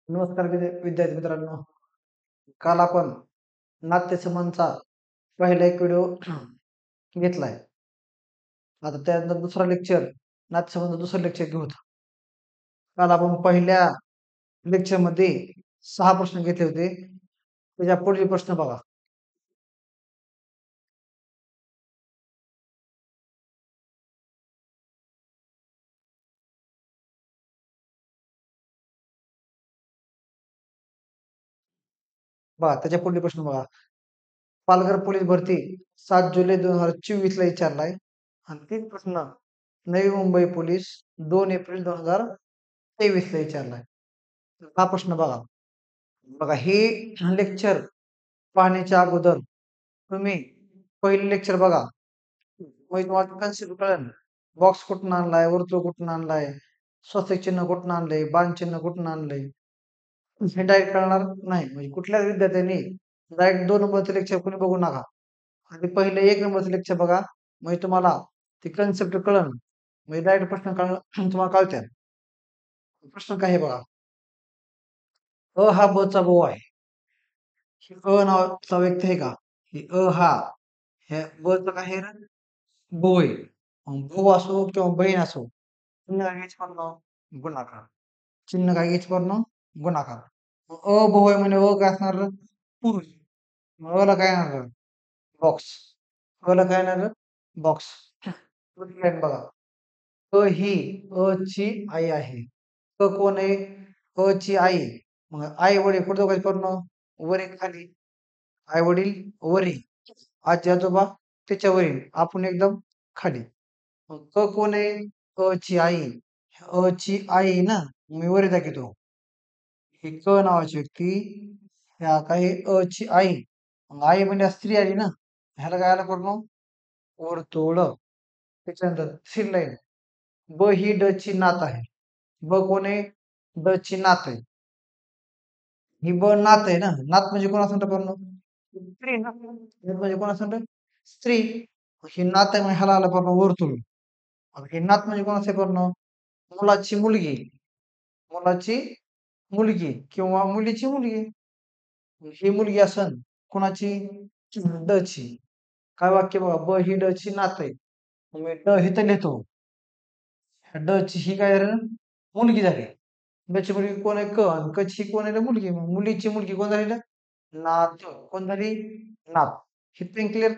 नमस्कार विद्यार्थी मित्रांनो. काल आपण नाट्यसंबंधचा पहिला एक व्हिडिओ घेतलाय. आता त्यानंतर दुसरा लेक्चर नाट्यसंबंध दुसरं लेक्चर घेऊ. काल आपण पहिल्या लेक्चरमध्ये 6 प्रश्न घेतले होते. त्याच्या पुढील प्रश्न बघा. त्याच्या पुढील प्रश्न बघा. पालघर पोलीस भरती 7 जुलै 2024 ला विचारलाय. आणि 3 प्रश्न नवी मुंबई पोलीस 2 एप्रिल 2023 ला विचारलाय. हा प्रश्न बघा. हे लेक्चर पाहण्याच्या अगोदर तुम्ही पहिले लेक्चर बघा. मग तुम्हाला कन्सेप्ट कळेल. बॉक्स कुठून आणलाय, वर्तुळ कुठून आणलाय, स्वस्तिक चिन्ह कुठून आणलंय, बाण चिन्ह कुठून आणलंय, हे डायरेक्ट कळणार नाही. म्हणजे कुठल्याच विद्यार्थ्यांनी डायरेक्ट 2 नंबरचं लेक्चर कोणी बघू नका. आणि पहिले 1 नंबरचं लेक्चर बघा. म्हणजे तुम्हाला ती कन्सेप्ट कळन. म्हणजे डायरेक्ट प्रश्न तुम्हाला कळत्याल. प्रश्न काय आहे बघा. हा ब चा भाऊ आहे. ही नावाचा व्यक्ती आहे का? ही हा ह्या ब चं काय आहे रे? भाऊ आहे. मग भाऊ असो किंवा बहीण असो, चिन्ह काय घ्यायचं करणं? गुणाकार. चिन्ह काय घ्यायचं करणं? गुणाकार. भाऊ आहे म्हणजे काय असणार रे? पुरुष. मग ला काय येणार रे? बॉक्स. ला काय येणार? बॉक्स. पुढची लाईन बघा. ही ची आई आहे. कोण आहे? ची आई. मग आई वडील कुठं दोघांचं करणं? वर एक खाली. आई वडील वरी, आजी आजोबा त्याच्यावरील, आपण एकदम खाली. मग कोण आहे? ची आई. ची आई ना, मी वरी दाखवतो. ही नावाची व्यक्ती, ह्या काही ची आई. मग आई म्हणजे स्त्री आली ना, ह्याला काय आलं करणं? वर्तुळ. त्याच्यानंतर थ्री लाईन. ही ड ची नात आहे. कोण आहे? ड ची नात आहे. ही नात आहे ना, नात म्हणजे कोणासंग करणं? स्त्री ना. नात म्हणजे कोणासंग? स्त्री. ही नात आहे म्हणजे ह्याला आलं करणं वर्तुळ. हे नात म्हणजे कोणाचं करणं? मुलाची मुलगी. मुलाची मुलगी किंवा मुलीची मुलगी. ही मुलगी असन कोणाची? ड ची. काय वाक्य बघा. ही ड ची नात आहे. मग मी ड इथं लिहितो. ड ची ही काय झालं? मुलगी झाली. ड ची मुलगी कोण आहे? आणि क ची कोण आहे? मुलगी. मग मुलीची मुलगी कोण झाली? नात. कोण झाली? नात. हिथपर्यंत क्लिअर?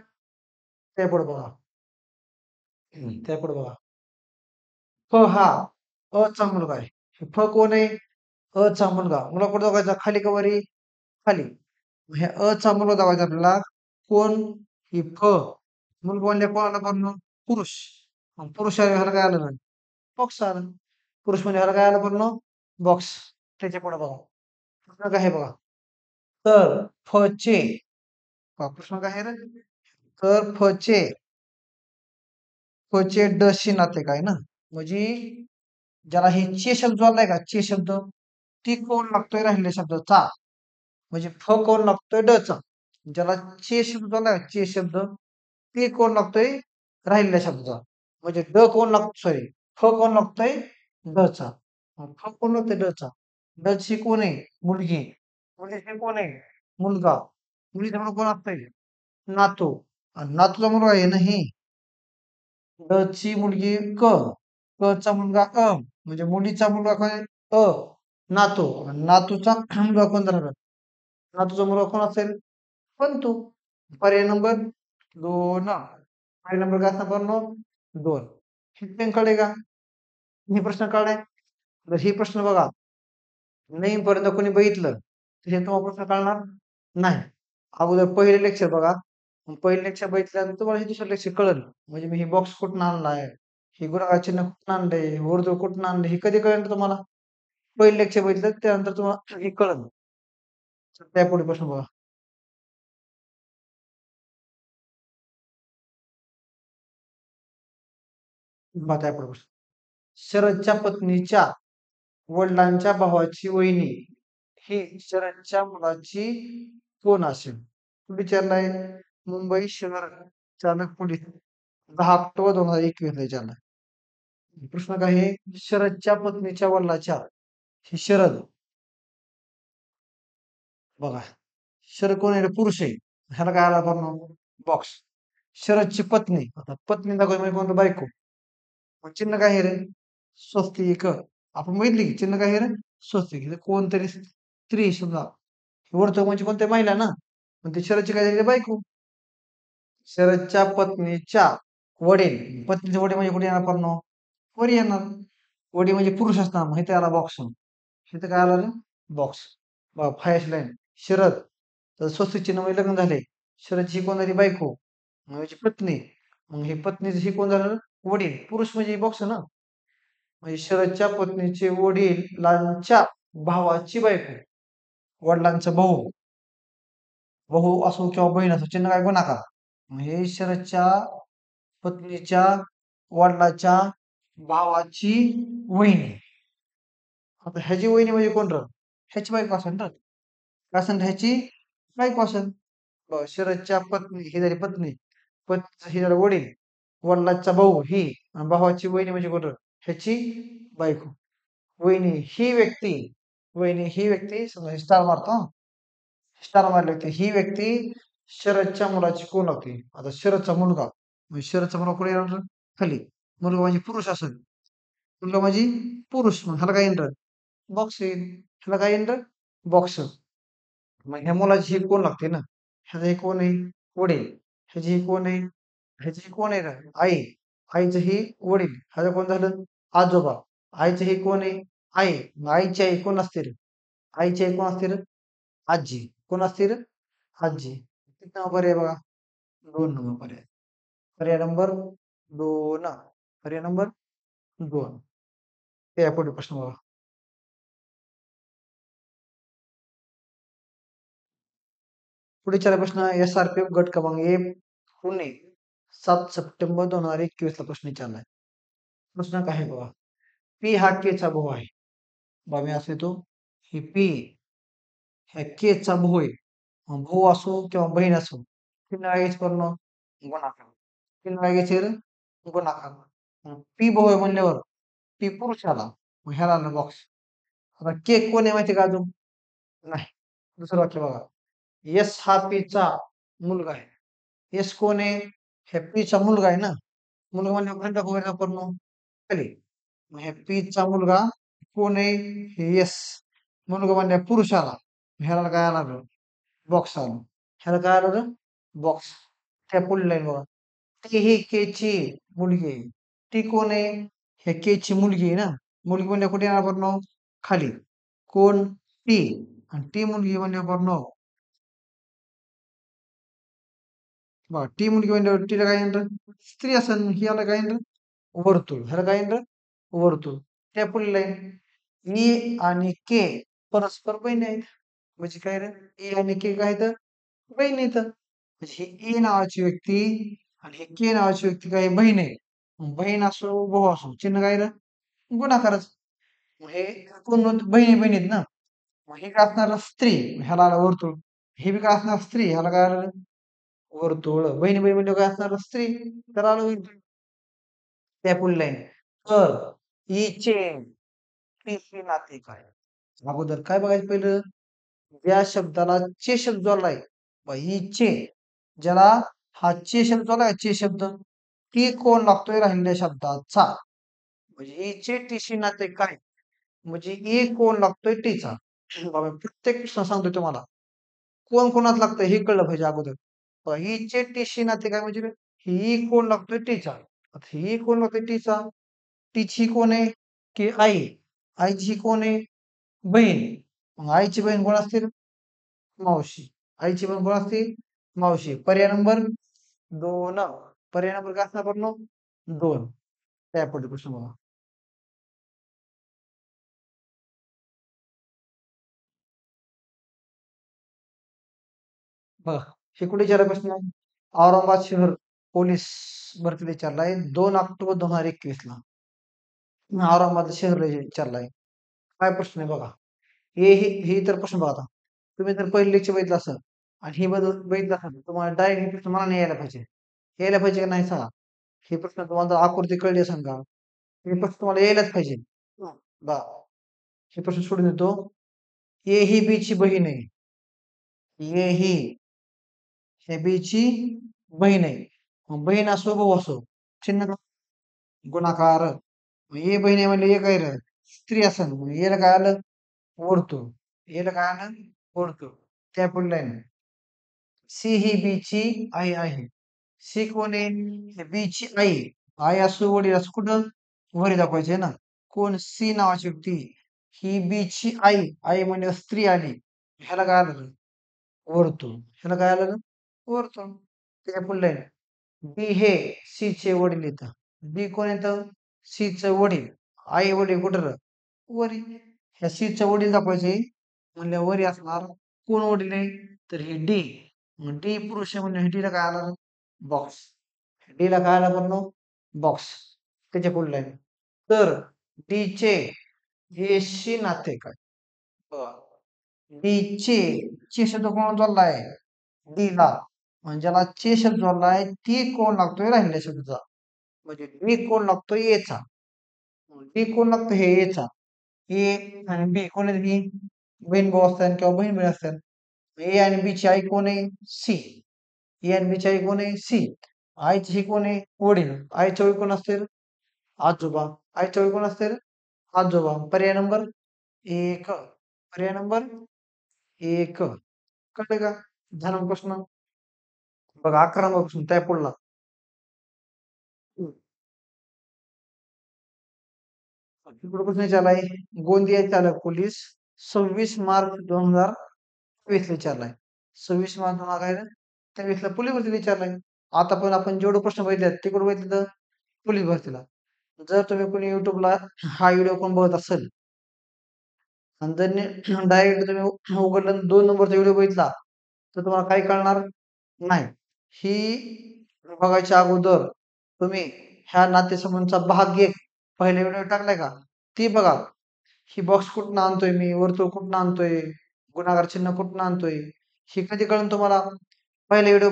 त्यापुढे बघा. त्यापुढे बघा. हा चा मुलगा आहे. कोण आहे? चा मुलगा. मुलगा कुठं दाखवायचा? खाली का वरी? खाली. ह्या चा मुलगा दाखवायचा आपल्याला. कोण? ही मुलगा म्हणजे कोणाला करणं? पुरुष. मग पुरुष ह्याला काय आलं? बॉक्स आलं. पुरुष म्हणजे ह्याला काय आलं करणं? बॉक्स. त्याच्या पुढे बघा. प्रश्न काय आहे बघा. तर चे प्रश्न काय आहे रे? तर चे ड शी नाते काय ना, म्हणजे ज्याला हे चे शब्द आलाय का, चे शब्द, ती कोण लागतोय राहिलेल्या शब्दाचा. म्हणजे कोण लागतोय ड चा. ज्याला चे शब्द आलाय, चे शब्द, ते कोण लागतोय राहिलेल्या शब्दाचा. म्हणजे ड कोण लागतो, सॉरी, कोण लागतोय ड चा. कोण लागतोय ड चा. ड ची कोण आहे? मुलगी. मुलीची कोण आहे? मुलगा. मुलीचा मुलगा कोण लागतोय? नातू. आणि नातूचा मुलगा आहे ना ही. ड ची मुलगी क. क चा मुलगा म्हणजे मुलीचा मुलगा काय? नातू. आणि नातूचा मुलगा कोण राहणार? नातूचा मुलगा कोण असेल? पंतू. पर्याय नंबर 2. पर्याय नंबर काय असणार? 2. हे कळले का? हे प्रश्न कळलाय? तर हे प्रश्न बघा. नाही पर्यंत कोणी बघितलं तर हे तुम्हाला प्रश्न कळणार नाही. अगोदर पहिले लेक्चर बघा. पहिले लेक्चर बघितल्यानंतर तुम्हाला हे दुसरं लेक्चर कळलं. म्हणजे मी हे बॉक्स कुठून आणलाय, हे गुणाकार चिन्ह कुठून आणलंय, वर्तुळ कुठून आणलंय, हे कधी कळलं तुम्हाला? पहिले लेक्चर बघितलं त्यानंतर तुम्हाला हे कळलं. त्यापुढे प्रश्न बघा. त्यापुढे प्रश्न. शरदच्या पत्नीच्या वडिलांच्या भावाची वहिनी ही शरदच्या मुलाची कोण असेल? विचारलाय मुंबई शहर चालक पोलीस 10 ऑक्टोबर 2021 ला विचारलाय. प्रश्न काय आहे? शरदच्या पत्नीच्या वडिलाच्या, ही शरद बघा, शरद कोण आहे रे? पुरुष आहे. ह्याला काय आला पूर्ण बॉक्स. शरदची पत्नी, आता पत्नी दाखवली म्हणजे कोणतं? बायको. मग चिन्ह काय आहे रे? स्वस्तिक. आपण बघितली की चिन्ह काय आहे रे? स्वस्तिक. इथे कोणतरी स्त्री समजा, वर्तक म्हणजे कोणत्या? महिला ना. मग ती शरदची काय झाली? बायको. शरदच्या पत्नीच्या वडील, पत्नीचे वडील म्हणजे कुठे येणार पूर्ण? वर येणार. वडील म्हणजे पुरुष असणार, मग इथे आला बॉक्स. इथे काय आलं रे? बॉक्स. बघा, फायस लाईन. शरद, तर स्वस्तिक चिन्ह म्हणजे लग्न झाले. शरदची ही कोण झाली? बायको. मग याची पत्नी. मग ही पत्नीचं ही कोण झालं? वडील. पुरुष म्हणजे बॉक्स ना. म्हणजे शरदच्या पत्नीचे वडिलांच्या भावाची बायको. वडिलांचा भाऊ, भाऊ असो किंवा बहीण असो, चिन्ह काय? गुणाकार. म्हणजे शरदच्या पत्नीच्या वडिलाच्या भावाची वहिनी. आता ह्याची वहिनी म्हणजे कोण र? ह्याची बायको असेल ना. काय असेल? ह्याची बायको असेल. बघ, शरदच्या पत्नी ही झाली पत्नी, पत्नीचा ही झाला वडील, वडिलांचा भाऊ ही, आणि भावाची वहिनी म्हणजे कोण र? ह्याची बायको. वहिनी ही व्यक्ती, वहिनी ही व्यक्ती, समजा स्टार मारतो हं. स्टार मारली व्यक्ती, ही व्यक्ती शरदच्या मुलाची कोण लागते? आता शरदचा मुलगा, म्हणजे शरदचा मुलगा कुठे येणार? खाली. मुलगा म्हणजे पुरुष असेल. मुलगा म्हणजे पुरुष, मग ह्याला काय येणार? बॉक्स येईल. ह्याला काय येणार? बॉक्स. मग ह्या मुलाची ही कोण लागते ना? ह्याचं हे कोण आहे? वडील. ह्याची ही कोण आहे? ह्याची ही कोण आहे ना? आई. आईचं ही वडील. ह्याचं कोण झालं? आजोबा. आईचं हे कोण आहे? आई. मग आईची आई कोण असते रे? आईची आई कोण असते रे? आजी. कोण असते रे? आजी. किती नंबर पर्याय बघा? 2 नंबर पर्याय. पर्याय नंबर 2. पर्याय नंबर 2. त्या पुढे प्रश्न बघा. पुढे चार प्रश्न. एस-आर-पी-एफ गट क्रमांक 1 पुणे 7 सप्टेंबर 2021 ला प्रश्न विचारलाय. प्रश्न काय आहे बघा? पी हा केचा भाऊ आहे. बघा मी असं येतो, ही पी ह्या केचा भाऊ आहे. मग भाऊ असो किंवा बहीण असो, तीन जागेच करून गुणाकार. तीन जागेचे गुणाकार. पी भाऊ आहे म्हणल्यावर पी पुरुषाला, मग ह्याला आलं बॉक्स. आता के कोण आहे माहिती का अजून? नाही. दुसरं वाक्य बघा. यस हा पीचा मुलगा आहे. यस कोण आहे? हे पीचा मुलगा आहे ना. मुलगा म्हणजे कोणता कोणता पूर्ण खाली. मग हे पीचा मुलगा कोण आहे? हे यस. मुलगा म्हणजे पुरुषाला. ह्याला काय आला? बॉक्स आला. ह्याला काय आलं? बॉक्स. त्या पुढली लाईन बघा. ती ही केची मुलगी आहे. ती कोण आहे? हे केची मुलगी आहे ना. मुलगी म्हणजे कुठे येणार पूर्ण? खाली. कोण? ती. आणि ती मुलगी म्हणजे पूर्ण बघा, टी मुलगी म्हणजे टीला काय येणार? स्त्री असेल. ही याला काय येणार? वर्तुळ. ह्याला काय येणार? वर्तुळ. त्या पुढली लाईन. ई आणि के परस्पर बहीण आहेत. म्हणजे काय रे? ई आणि के काय आहेत? बहीण आहेत. म्हणजे ही ई नावाची व्यक्ती आणि ही के नावाची व्यक्ती काय? बहीण आहे. मग बहीण असो भाऊ असो, चिन्ह काय रे? गुणाकारच. मग हे कोण बहिणी बहीण आहेत ना. मग हे काय असणार? स्त्री. ह्याला आलं वर्तुळ. हे बी काय असणार? स्त्री. ह्याला काय आलं? वर्तुळ. बहिणी बहीण म्हणजे काय असणार? स्त्री. तर आलं वर्तुळ. त्या पुढली लाईन. तर हिचे तिचे नाते काय? अगोदर काय बघायचं पहिलं? ज्या शब्दाला चे शब्द जोडलाय, हिचे, ज्याला हा चे शब्द जोडलाय, चे शब्द, ती कोण लागतोय राहिलेल्या शब्दाचा. म्हणजे हिचे टीशी नाते काय? म्हणजे ए कोण लागतोय टीचा. बाबा प्रत्येक प्रश्न सांगतोय तुम्हाला. कोण कोणात लागतंय हे कळलं पाहिजे अगोदर. हिचे टीशी नाते काय म्हणजे ही कोण लागतोय टीचा. आता ही कोण लागतोय टीचा. टीची कोण आहे? की आई. आईची कोण आहे? बहीण. मग आईची बहीण कोण असते? मावशी. आईची बहीण कोण असते? मावशी. पर्याय नंबर 2. पर्याय नंबर काय असणार पूर्ण? 2. त्या पुढे प्रश्न बघा. बघा, हे कुठे विचारला प्रश्न? औरंगाबाद शहर पोलीस भरतीला विचारलाय 2 ऑक्टोबर 2021 ला. औरंगाबाद शहर विचारलाय. काय प्रश्न आहे बघा. हे तर प्रश्न बघा आता. तुम्ही जर पहिले लेक्चर बघितलं असेल आणि हे बघितलं असेल, तुम्हाला डायरेक्ट हे प्रश्न मला नाही यायला पाहिजे. यायला पाहिजे का नाही सांगा? हे प्रश्न तुम्हाला जर आकृती कळली असेल का? हे प्रश्न तुम्हाला यायलाच पाहिजे. बघा, हे प्रश्न सोडून देतो. ए ही बी ची बहीण आहे. ए ही हे बीची बहीण आहे. मग बहीण असो भाऊ असो चिन्ह काय? गुणाकार. मग ए बहीण आहे म्हणजे ए काय रे? स्त्री असन मग एला काय आलं? ओढतो. एला काय आलं? ओढतो. त्या पुढल्या सी ही बीची आई आहे. सी कोण आहे? हे बीची आई. आई असो वडील असो कुठं? वरी दाखवायचे ना. कोण? सी नावाची व्यक्ती. ही बीची आई. आई म्हणजे स्त्री आली. ह्याला काय आलं? ओढतो. ह्याला काय आलं? ओढतो. त्याच्या पुढल्या बी हे सी चे वडील येतं. बी कोण येतं? सी च वडील. आई वडील कुठं रे? वरी. ह्या सी च वडील दाखवायचे म्हणल्या वरी असणार. कोण वडील आहे? तर हे डी. मग डी पुरुष आहे म्हणजे डी ला काय आलं? बॉक्स. डी ला काय आलं म्हणून? बॉक्स. त्याच्या पुढल्या तर डी चे हे शी नाते काय? डी चे शब्द कोण जोडलाय? डी ला. म्हणजे ज्याला चे शब्द जोडलाय ती कोण लागतोय राहिलेल्या शब्दाचा. म्हणजे डी कोण लागतोय एचा. डी कोण लागतो हे एचा. ए आणि बी कोण आहे बी? बहीण भाऊ असतात किंवा बहीण बहीण असतात. ए आणि बी ची आई कोण आहे? सी. ए आणि बी ची आई कोण आहे? सी. आईची ही कोण आहे? वडील. आईच्या वडील कोण असतील? आजोबा. आईच्या वडील कोण असतील? आजोबा. पर्याय नंबर एक. पर्याय नंबर एक. कळलं का? झाला प्रश्न. बघा 11 पासून त्या पुढला. पुढे प्रश्न विचारलाय. गोंदिया चालक पोलीस 26 मार्च 2023 विचारलाय. 26 मार्च 2023 ला पोलीस भरती विचारलाय. आता पण आपण जेवढे प्रश्न बघितले ते कुठे बघितलं? पोलीस भरतीला. जर तुम्ही कोणी युट्यूबला हा व्हिडिओ कोण बघत असेल आणि जर डायरेक्ट तुम्ही उघडलं 2 नंबरचा व्हिडिओ बघितला तर तुम्हाला काही कळणार नाही. ही बघायच्या अगोदर तुम्ही ह्या नातेसंबंधचा भाग 1 पहिला व्हिडिओ टाकलाय का? ती बघा. ही बॉक्स कुठनं आणतोय मी? वर्तुळ कुठनं आणतोय? गुणाकार चिन्ह कुठनं आणतोय? हे कधी कळेल तुम्हाला? पहिला व्हिडिओ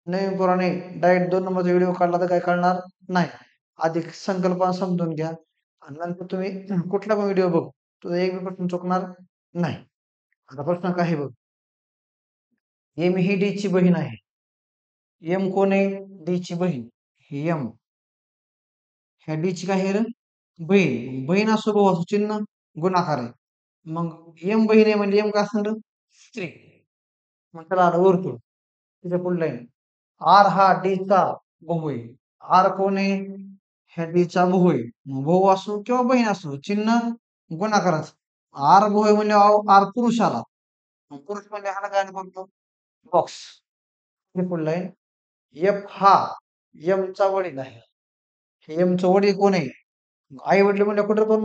नवीन पोराने डायरेक्ट 2 नंबरचा व्हिडिओ काढला तर काही कळणार नाही. आधी संकल्पना समजून घ्या आणि नंतर तुम्ही कुठला पण व्हिडिओ बघ. तुझा एक बी प्रश्न चुकणार नाही. आता प्रश्न काय आहे बघ. एम ही डी ची बहीण आहे. एम कोण आहे? डी ची बहीण. ही एम. ह्या डी ची काय आहे रे? बहीण. बहीण असो भाऊ असो चिन्ह गुणाकार आहे. मग एम बहीण आहे म्हणजे एम काय असणार? स्त्री. मग त्याला आलं वर्तुळ. त्याच्या पुढला आहे. आर हा डी चा भाऊ आहे. आर कोण आहे? ह्या डी चा भाऊ आहे. मग भाऊ असो किंवा बहीण असो चिन्ह गुणाकाराचं. आर भाऊ आहे म्हणजे आर पुरुष आला. मग पुरुष म्हणजे ह्याला काय म्हणतो? बॉक्स. हे पुढला आहे. एफ हा एम चा वडील आहे. हे एम चं वडील कोण आहे? आई वडील म्हणजे कुठं पण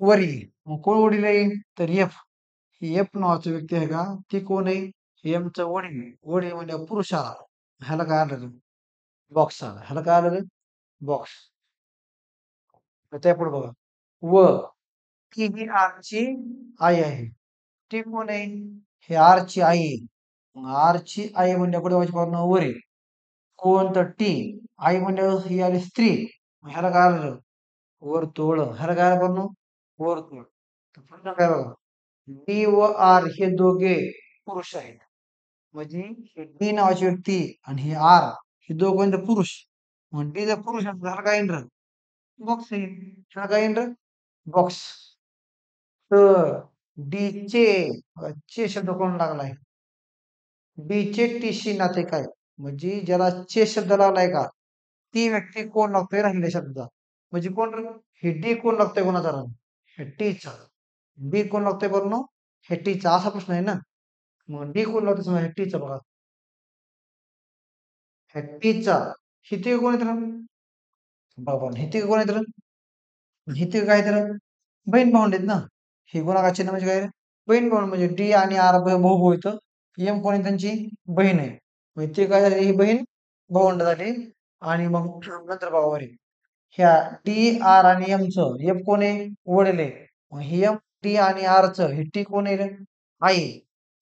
वरी. मग कोण वडील आहे? तर एफ. ही एफ नावाची व्यक्ती आहे का? ती कोण आहे? एम चं वडील. वडील म्हणजे पुरुष आला. ह्याला काय आलं? बॉक्स आला. ह्याला काय आलं? बॉक्स. त्यापुढे बघा. व ती ही आरची आई आहे. ती कोण आहे? हे आरची आई आहे. मग आरची आई म्हणजे कुठे व्हायची पाहून वरी. कोण तर टी. आई म्हणजे ही आली स्त्री. मग ह्याला काय आलं? वर्तुळ. ह्याला काय आलं पाहून? वर्तुळ. तर प्रश्न काय बघा. डी व आर हे दोघे पुरुष आहेत. म्हणजे हे डी नावाची व्यक्ती आणि हे आर हे दोघं पुरुष. मग डी जर पुरुष असेल तर ह्याला काय येईल? बॉक्स येईल. ह्याला काय येईल? बॉक्स. तर डी चे चे शब्द कोण लागलाय? डी चे टीशी नाते काय? म्हणजे ज्याला चे शब्द लागलाय का ती व्यक्ती कोण लागतोय राहिलेल्या शब्दाचा. म्हणजे कोण रे? हे डी कोण लागतोय कोणाचा रान? हे टीचा. डी कोण लागतोय बरं? हे टीचा असा प्रश्न आहे ना. मग डी कोण लागतोय समजा हे टीचा बघा. हे टीचा. हिते कोण येतं? बाबा हिते कोण येतं? हिते काय तर बहीण भावंड आहेत ना. हे गुणाकार चिन्ह म्हणजे काय रे? बहीण भावंड म्हणजे डी आणि आर भाऊ भाऊ येतं. एम कोण आहे त्यांची? बहीण आहे. म्हणजे ते काय झाली? ही बहीण भावंड झाली आणि मग नंतर भावावर आहे. ह्या डी आर आणि एम चं एफ कोण आहे? वडील आहे. मग ही एम डी आणि आर चं हे टी कोण आहे रे? आई आहे.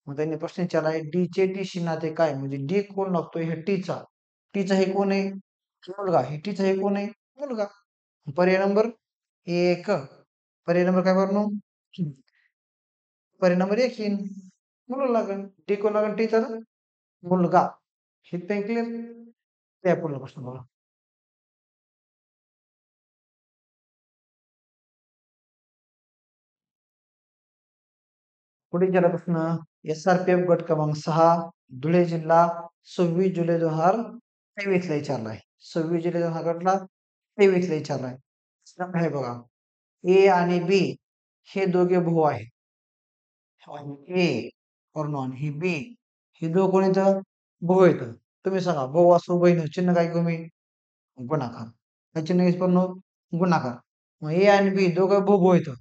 मग त्यांनी प्रश्न विचारलाय डी चे टी शी नाते काय? म्हणजे डी कोण लागतोय? हे टीचा. टीचा हे कोण आहे? मुलगा. हे टीचा हे कोण आहे? मुलगा. पर्याय नंबर एक. पर्याय नंबर काय बरं? परिणाम एक येईन मुलं लागेल टी कोण लागेल टीचा मुलगा हे क्लिअर त्या पुढला प्रश्न बघा पुढे गेला प्रश्न SRPF गट क्रमांक 6 धुळे जिल्हा 26 जुलै 2023 ला विचारलाय 26 जुलै 2023 ला विचारलाय प्रश्न आहे बघा ए आणि बी हे दोघे भाऊ आहेत ए और नॉन ही बी हे दोघं कोण येतं भाऊ येतं तुम्ही सांगा भाऊ असो बहीण चिन्ह काय कमी गुणाकार काय चिन्ह येईल पण गुणाकार मग ए आणि बी दोघं भाऊ भाऊ येतं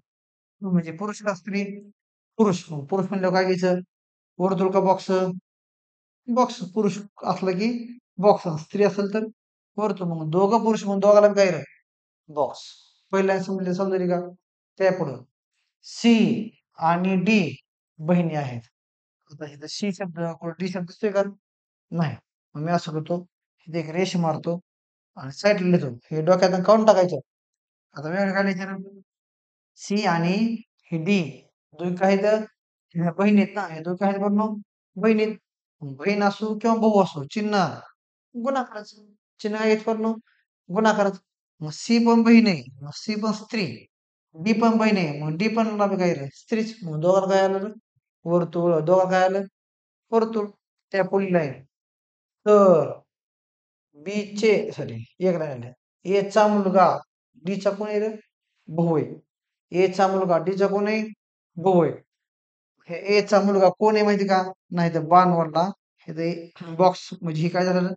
म्हणजे पुरुष का स्त्री पुरुष पुरुष म्हणल्यावर काय घ्यायचं वर्तुळ का बॉक्स बॉक्स पुरुष असलं की बॉक्स स्त्री असेल तर वर्तुळ मग दोघं पुरुष म्हणून दोघाला काय रे बॉक्स पहिल्या समजले समजली का त्या पुढं सी आणि डी बहिणी आहेत आता इथं सी शब्द डी शब्द दिसतोय का नाही मग मी असं करतो इथे एक रेष मारतो आणि साईडला लिहितो हे डोक्यात काढून टाकायचं आता वेगळं काय लिहायचं सी आणि हे डी दोन काय आहेत ह्या बहिणी आहेत ना हे दोन काय आहेत बघ बहिणी आहेत. बहीण असो किंवा भाऊ असो चिन्ह गुणाकाराचं चिन्ह काय घेत पण गुणाकाराचं मग सी पण बहीण आहे मग सी पण स्त्री डी पण बहीण आहे मग डी पण काय रे स्त्रीच मग दोघांना काय आलं रे? वर्तुळ दोघांना काय आलं वर्तुळ त्या पुढील आहे तर बी चे सॉरी एक राहिलेलं ए चा मुलगा डी चा कोण आहे रे भाऊ आहे ए चा मुलगा डी चा कोण आहे भाऊ आहे हे ए चा मुलगा कोण आहे माहिती का नाही तर बाण वरला हे ते बॉक्स म्हणजे हे काय झालं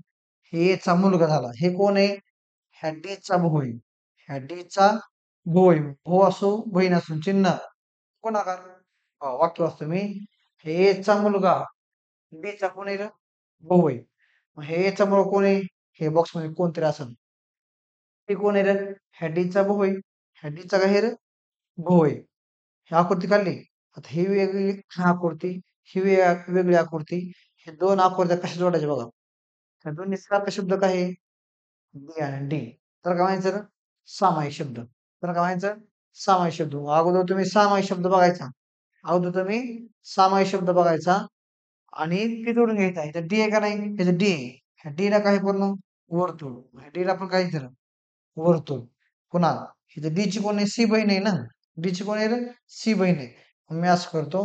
हे ए चा मुलगा झाला हे कोण आहे ह्या डी चा भाऊ आहे ह्या डी चा भाऊ आहे भाऊ असो बहीण असो चिन्ह गुणाकार वाक्य वाचतो मी हे ए चा मुलगा डी चा कोण आहे रे भाऊ आहे मग हे ए चा मुलगा कोण आहे हे बॉक्स मध्ये कोणतरी असेल ते कोण आहे रे ह्या डी चा भाऊ आहे ह्या डी चा काय आहे रे भाऊ आहे ही आकृती काढली आता ही वेगळी आकृती ही वेगळी आकृती हे दोन आकृत्या कशा जोडायच्या बघा ह्या दोन्ही सारखा शब्द काय आहे डी आणि डी तर काय म्हणायचं सामायिक शब्द तर काय म्हणायचं सामायिक शब्द अगोदर तुम्ही सामायिक शब्द बघायचा अगोदर तुम्ही सामायिक शब्द बघायचा आणि ते जोडून घ्यायचा इथं डी आहे का नाही ह्याचं डी आहे ह्या डी ला काय पूर्ण वर्तुळ ह्या डी ला पण काय इथं वर्तुळ पुन्हा इथं डी ची कोण आहे सी बहीण आहे ना डी ची कोण आहे रे सी बहीण आहे मग मी असं करतो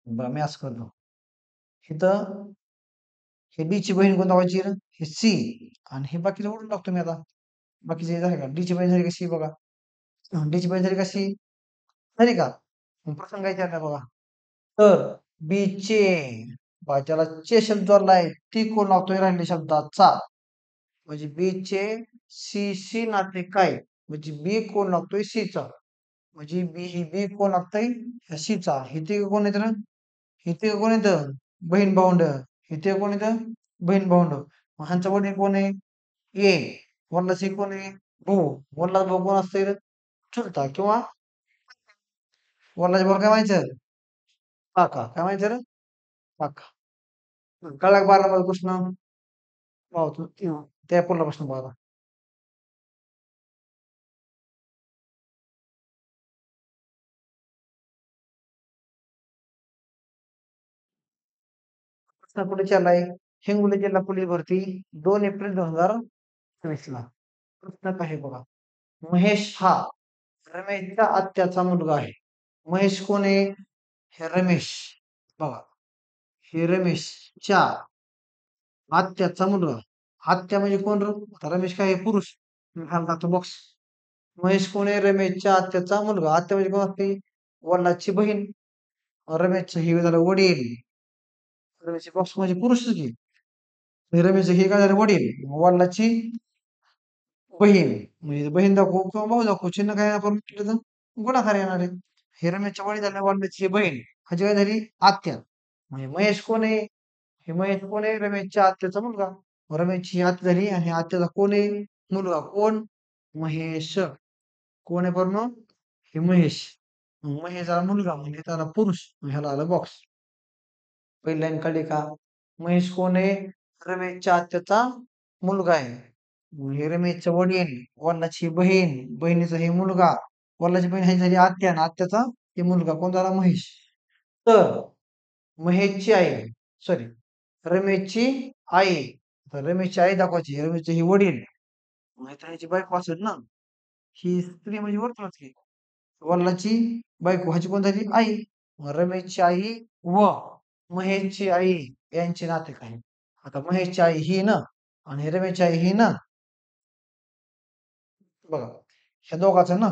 बरं मी असं करतो इथं हे डी ची बहीण कोण दाखवायची रे हे सी आणि हे बाकीचं ओढून टाकतो मी आता बाकीचे झाले का डी ची बहीण झाली का सी बघा डी ची बहीण झाली का सी झाली का मग प्रसंग काय विचारला बघा तर बी चे ज्याला चे शब्द जोडलाय ती कोण लागतोय राहिली शब्दाचा म्हणजे बी चे सी सी नाते काय म्हणजे बी कोण लागतोय सी चा म्हणजे बी ही बी कोण लागतंय ह्या सी चा इथे कोण येतं ना इथे कोण येतं बहीण भावंड इथे कोण येतं बहीण भावंड मग ह्यांचा वडील कोण आहे ए वडिलाची कोण आहे भाऊ वडिलाचा भाऊ कोण असतंय रे चुलता किंवा वडिलाच्या भाऊ काय माहिती काका काय माहिती रे काका कळला का 12 नंबर प्रश्न पाहतो त्या पुढला प्रश्न बघा प्रश्न पुढे चाललाय हिंगोली जिल्हा पोलीस भरती 2 एप्रिल 2024 ला प्रश्न काय आहे बघा महेश हा रमेशच्या आत्याचा मुलगा आहे महेश कोण आहे हे रमेश बघा हे रमेशच्या आत्याचा मुलगा आत्या म्हणजे कोण रे आता रमेश काय आहे पुरुष घाल टाकतो बॉक्स महेश कोण आहे रमेशच्या आत्याचा मुलगा आत्या म्हणजे कोण असते वडिलाची बहीण रमेशचं हे झालं वडील रमेशचे बॉक्स म्हणजे पुरुषच की रमेशचं हे काय झालं वडील वडिलाची बहीण म्हणजे बहीण दाखवू किंवा भाऊ दाखवू चिन्ह काय आपण म्हटलं तर गुणाकार येणार आहे हे रमेशच्या वडील झाल्या वडिलाची बहीण ह्याची काय झाली आत्या म्हणजे महेश कोण आहे हे महेश कोण आहे रमेशच्या आत्याचा मुलगा रमेशची आत्या झाली आणि आत्याचा कोण आहे मुलगा कोण महेश कोण आहे पण हे महेश महेशचा मुलगा म्हणजे त्याला पुरुष ह्याला आलं बॉक्स पहिली लाईन काढली का महेश कोण आहे रमेशच्या आत्याचा मुलगा आहे हे रमेशचा वडील वडिलाची बहीण बहिणीचा हे मुलगा वडिलांची बहीण ह्याची झाली आत्या आणि आत्याचा ते मुलगा कोण झाला महेश. तर महेशची आई सॉरी रमेशची आई तर रमेशची आई दाखवायची रमेशचे ही वडील माहिती ह्याची बायको असेल ना ही स्त्री म्हणजे वर्तुळच की वडिलांची बायको ह्याची कोण झाली आई मग रमेशची आई व महेशची आई यांचे नाते काय आता महेशची आई ही ना आणि रमेशची आई ही ना बघा ह्या दोघांचं ना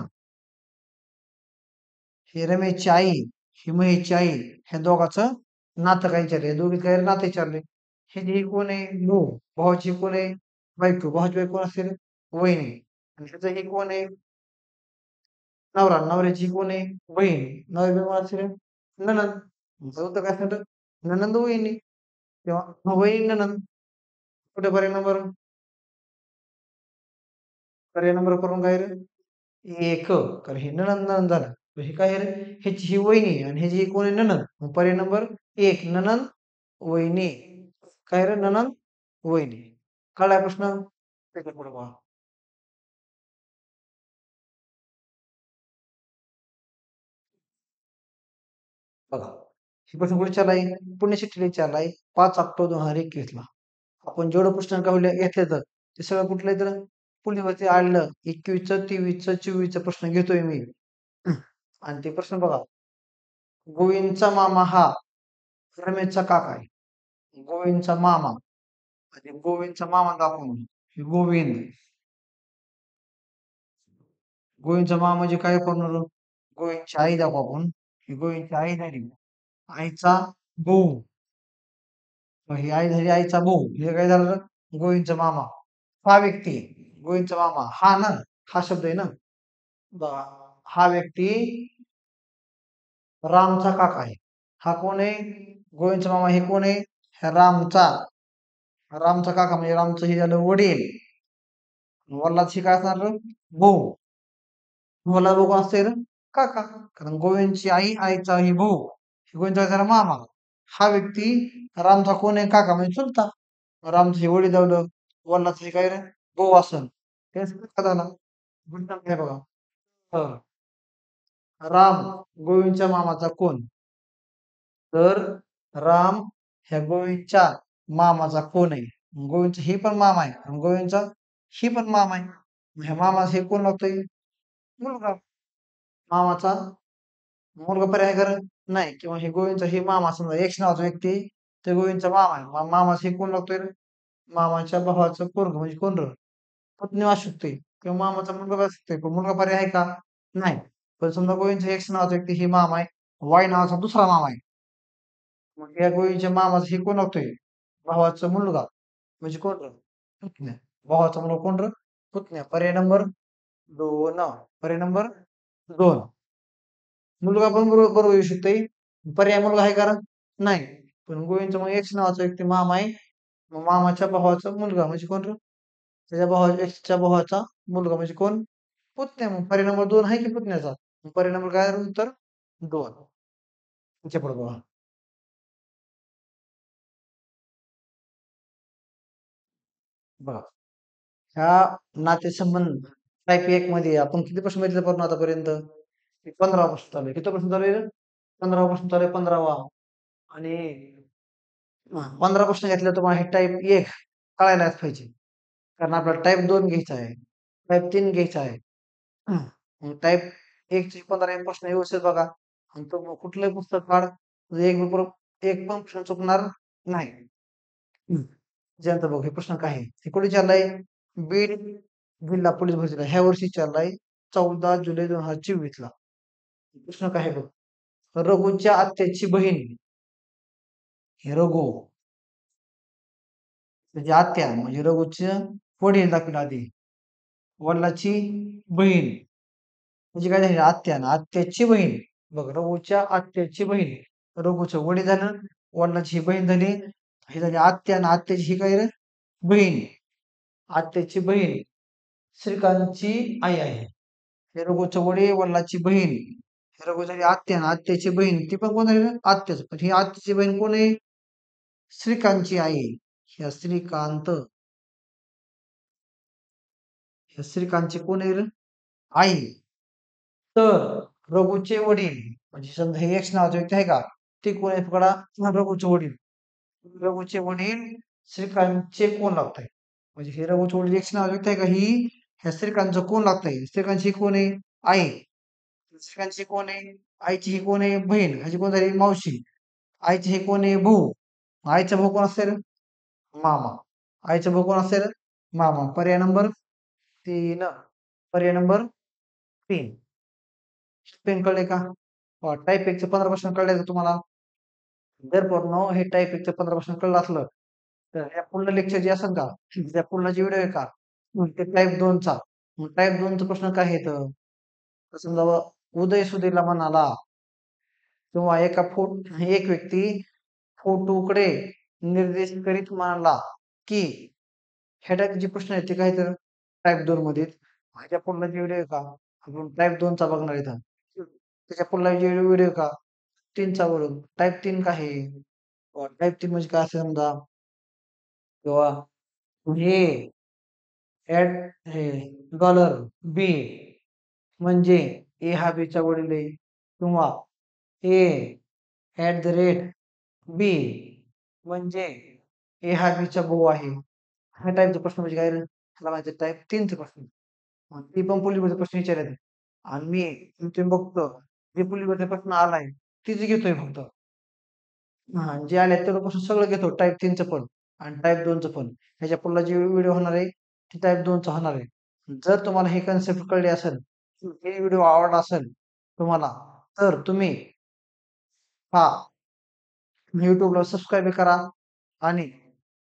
ही रमेशची आई ही महेशची आई ह्या दोघांचं नातं काय विचारले दोघी काय नातं विचारले ही कोण आहे भाऊ भावाची कोण आहे बायको भावाची बायको कोण असेल वहिनी आणि ह्याचं हे कोण आहे नवरा नवऱ्याची कोण आहे बहीण नवरी बहीण कोण असेल नणंद चौथं काय झालं नणंद वहिनी किंवा वहिनी नणंद कुठे पर्याय नंबर पर्याय नंबर करून काय रे एक कारण हे नणंद नणंद झालं तर हे काय रे ह्याची ही वहिनी आणि ह्याची ही कोण आहे नणंद मग पर्याय नंबर एक नणंद वहिनी काय रे नणंद वहिनी कळलाय प्रश्न त्याच्या पुढे बघा बघा ही प्रश्न कुठे चाललाय पुण्यश्रीला चाललाय 5 ऑक्टोबर 2021 ला आपण जेवढं प्रश्न काढले घेतले तर ते सगळं कुठलं तर पुलीवरती आणलं 21चं 23चं 24चं प्रश्न घेतोय मी आणि ते प्रश्न बघा गोविंदचा मामा हा रमेशचा काका आहे गोविंदचा मामा आणि गोविंदचा मामा दाखवून हे गोविंद गोविंदचा मामा म्हणजे काय करणार गोविंदची आई दाखवू आपण ही गोविंदची आई झाली आईचा भाऊ मग ही आई झाली आईचा भाऊ हे काय झालं गोविंदचा मामा हा व्यक्ती गोविंदचा मामा हा ना हा शब्द आहे ना बघा हा व्यक्ती रामचा काका आहे हा कोण आहे गोविंदचा मामा हे कोण आहे ह्या रामचा काका म्हणजे रामचं हे झालं वडील वडिलांची काय असणार भाऊ मला भाऊ असेल काका कारण गोविंदची आई आईचा ही भाऊ गोविंदचा झाला मामा हा व्यक्ती रामचा कोण आहे काका म्हणजे चुलता रामचं हे वडील लावलं वडिलाचं हे काय रे भाऊ असन तेच का झाला गुंठा काय बघा हं. राम गोविंदच्या मामाचा कोण तर राम ह्या गोविंदच्या मामाचा कोण आहे गोविंदचा ही पण मामा आहे आणि गोविंदचा ही पण मामा आहे मग ह्या मामाचा हे कोण लागतोय मुलगा मामाचा मुलगा पर्याय कर नाही किंवा हे गोविंदचा हे मामा समजा एक्स नावाचा व्यक्ती ते गोविंदचा मामा आहे मामाचा हे कोण लागतोय रे? मामाच्या भावाचं पोरग म्हणजे कोण र पत्नी असू शकते किंवा मामाचा मुलगा असू शकते पण मुलगा पर्याय आहे का नाही पण समजा गोविंदचा एक्स नावाचा व्यक्ती हे मामा आहे वाय नावाचा दुसरा मामा आहे मग या गोविंदच्या मामाचा हे कोण लागतोय भावाचा मुलगा म्हणजे कोण र पुतण्या भावाचा मुलगा कोण र पुतण्या पर्याय नंबर 2 पर्याय नंबर 2 मुलगा पण बरोबर येऊ शकतोय पर्याय मुलगा आहे कारण नाही पण गोविंदचा मग एक्स नावाचा व्यक्ती मामा आहे मग मामाच्या भावाचा मुलगा म्हणजे कोण रे त्याच्या एक्सच्या भावाचा मुलगा म्हणजे कोण पुतण्या मग पर्याय नंबर 2 आहे की पुतण्याचा मग पर्याय नंबर काय आहे उत्तर 2 त्याच्या पुढे बघा बघा ह्या नातेसंबंध टाइप 1 मध्ये आपण किती प्रश्न बघितले पण आतापर्यंत 15 प्रश्न चालू आहे किती प्रश्न चालू आहे 15 प्रश्न चालू आहे 15वा आणि 15 प्रश्न घेतले तर हे टाइप 1 कळायलाच पाहिजे कारण आपल्याला टाइप 2 घ्यायचा आहे टाइप 3 घ्यायचा आहे टाइप 1 चे 15 प्रश्न व्यवस्थित बघा आणि तो कुठलंही पुस्तक काढ एक एक पण प्रश्न चुकणार नाही ज्यानंतर बघ हे प्रश्न काय आहे हे कुठे चाललाय बीड जिल्हा पोलीस भरतीला ह्या वर्षी चाललाय 14 जुलै 2024 ला प्रश्न काय आहे बघ रघुच्या आत्याची बहीण हे रघु त्याची आत्या म्हणजे रघुचे वडील दाखवले आधी वडिलाची बहीण म्हणजे काय झाली आत्या ना आत्याची बहीण बघ रघुच्या आत्याची बहीण रघुचं वडील झालं वडिलाची ही बहीण झाली ही झाली आत्या ना आत्याची ही काय रे बहीण आत्याची बहीण श्रीकांतची आई आहे हे रघुचं वडील वडिलाची बहीण हे रघु झाली आत्या ना आत्याची बहीण ती पण कोण झाली रे? आत्याच पण ही आत्याची बहीण कोण आहे श्रीकांतची आई आहे ह्या श्रीकांत ह्या श्रीकांतची कोण आहे रे? आई तर रघुचे वडील म्हणजे समजा हे एक्स नावाचा व्यक्ती आहे का? ते कोण आहे बघा? रघुचे वडील. रघुचे वडील श्रीकांतचे कोण लागतंय? म्हणजे हे रघुचे वडील एक्स नावाचा व्यक्ती आहे का? ही ह्या श्रीकांतचं कोण लागतंय? श्रीकांतची कोण आहे? आई. श्रीकांतची कोण आहे? आईची ही कोण आहे? बहीण. ह्याची कोण झाली? मावशी. आईचे हे कोण आहे? भाऊ. आईचा भाऊ कोण असेल? मामा. आईचा भाऊ कोण असेल? मामा. पर्याय नंबर 3. पर्याय नंबर 3. पेन कळले का? टाइप 1चे 15 प्रश्न कळले का तुम्हाला? जर पोरांनो हे टाइप 1चं 15 प्रश्न कळलं असलं, तर या पुढलं लेक्चर जे असेल का, त्या पुढला जे व्हिडिओ आहे का, ते टाइप 2चा. मग टाइप 2चा प्रश्न काय येतं? तर समजा उदय सुधीरला म्हणाला किंवा एक व्यक्ती फोटोकडे निर्देश करीत म्हणाला, की ह्या टाइपचे प्रश्न आहेत ते काय तर टाइप 2 मध्ये आहेत. ह्याच्या पुढला जे व्हिडिओ आहे का, आपण टाइप 2चा बघणार आहे इथं. त्याच्या पुढला जे व्हिडिओ आहे का, 3चा वरून. टाइप 3 काय आहे? टाइप 3 म्हणजे काय असेल समजा किंवा हे ॲट हे डॉलर बी म्हणजे ए हा बीचा वडील आहे किंवा ए ॲट द रेट बी म्हणजे ए हा बीचा भाऊ आहे. ह्या टाइपचा प्रश्न म्हणजे काय रे? त्याला माहिती टाइप 3चे प्रश्न. मग ती पण पोलीसमध्ये प्रश्न विचारतात. आणि तुम्ही बघतो जे पोलीसमध्ये प्रश्न आलाय तीच घेतोय फक्त. हां, जे आले तेवढ्यापासून सगळं घेतो टाइप 3चं पण आणि टाइप 2चं पण. ह्याच्या पुढला जे व्हिडिओ होणार आहे, ते टाइप 2चा होणार आहे. जर तुम्हाला हे कन्सेप्ट कळली असेल, हे व्हिडिओ आवडला असेल तुम्हाला, तर तुम्ही हा YouTubeला सबस्क्राईब करा आणि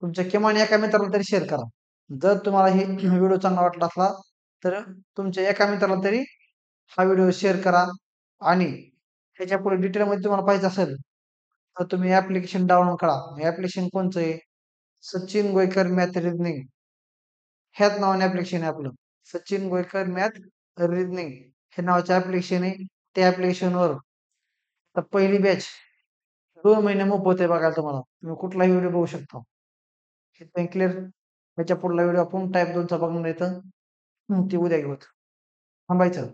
तुमच्या किमान एका मित्राला तरी शेअर करा. जर तुम्हाला हे व्हिडिओ चांगला वाटला असला, तर तुमच्या एका मित्राला तरी हा व्हिडिओ शेअर करा आणि ह्याच्यापुढे डिटेलमध्ये तुम्हाला पाहिजे असेल, तर तुम्ही ॲप्लिकेशन डाउनलोड करा. ॲप्लिकेशन कोणचं आहे? सचिन गोयकर मॅथ रिझनिंग ह्याच नावाने ॲप्लिकेशन आहे आपलं. सचिन गोयकर मॅथ रिझनिंग हे नावाचं ॲप्लिकेशन आहे. त्या ॲप्लिकेशनवर आता पहिली बॅच 2 महिने मोफत आहे बघायला तुम्हाला. तुम्ही कुठलाही व्हिडिओ बघू शकता. इथपर्यंत क्लिअर? त्याच्या पुढला व्हिडिओ आपण टाइप 2चा बघणार आहे. ते उद्या घेऊ. थांबायचं.